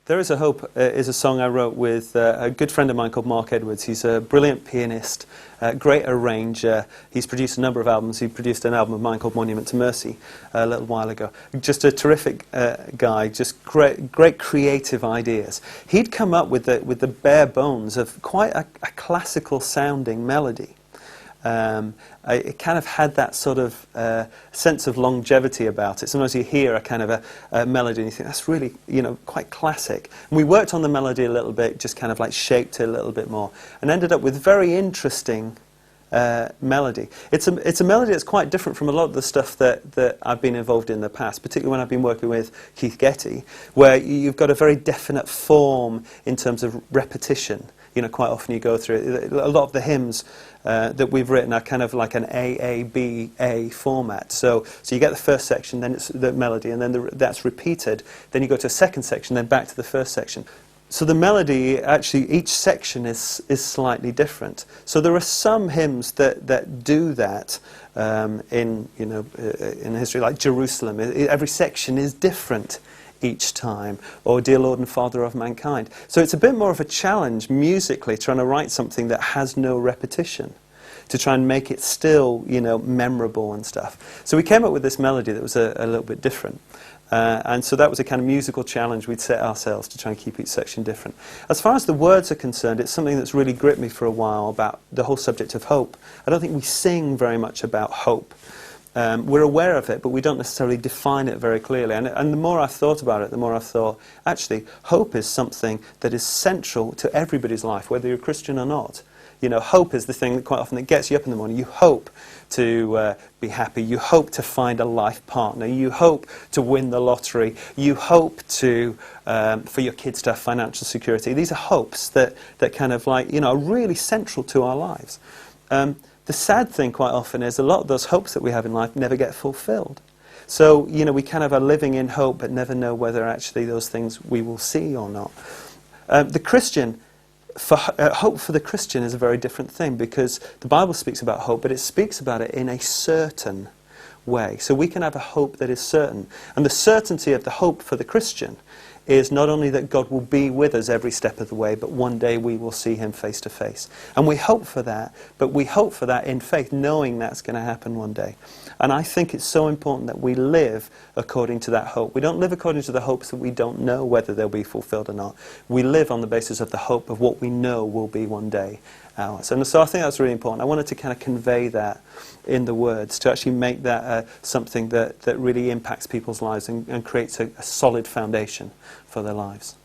There Is a Hope is a song I wrote with a good friend of mine called Mark Edwards. He's a brilliant pianist, great arranger. He's produced a number of albums. He produced an album of mine called Monument to Mercy a little while ago. Just a terrific guy, just great creative ideas. He'd come up with the bare bones of quite a classical sounding melody. It kind of had that sort of sense of longevity about it. Sometimes you hear a kind of a melody and you think, that's really, quite classic. And we worked on the melody a little bit, just kind of like shaped it a little bit more, and ended up with very interesting melody. It's a melody that's quite different from a lot of the stuff that I've been involved in the past, particularly when I've been working with Keith Getty, where you've got a very definite form in terms of repetition. Quite often you go through it. A lot of the hymns that we've written are kind of like an A format. So you get the first section, then it's the melody, and then that's repeated. Then you go to a second section, then back to the first section. So the melody, actually, each section is slightly different. So there are some hymns that do that in history, like Jerusalem. Every section is different each time, or Dear Lord and Father of Mankind. So it's a bit more of a challenge musically, trying to write something that has no repetition, to try and make it still, memorable and stuff. So we came up with this melody that was a little bit different. And so that was a kind of musical challenge we'd set ourselves to try and keep each section different. As far as the words are concerned, it's something that's really gripped me for a while about the whole subject of hope. I don't think we sing very much about hope. We're aware of it, but we don't necessarily define it very clearly. And the more I've thought about it, the more I've thought, actually, hope is something that is central to everybody's life, whether you're a Christian or not. Hope is the thing that quite often that gets you up in the morning. You hope to be happy. You hope to find a life partner. You hope to win the lottery. You hope to for your kids to have financial security. These are hopes that kind of like, are really central to our lives. The sad thing quite often is a lot of those hopes that we have in life never get fulfilled. So, we kind of are living in hope but never know whether actually those things we will see or not. The Christian, hope for the Christian is a very different thing, because the Bible speaks about hope, but it speaks about it in a certain way. So we can have a hope that is certain. And the certainty of the hope for the Christian is not only that God will be with us every step of the way, but one day we will see him face to face. And we hope for that, but we hope for that in faith, knowing that's going to happen one day. And I think it's so important that we live according to that hope. We don't live according to the hopes that we don't know whether they'll be fulfilled or not. We live on the basis of the hope of what we know will be one day ours. And so I think that's really important. I wanted to kind of convey that in the words, to actually make that something that really impacts people's lives and creates a solid foundation for their lives.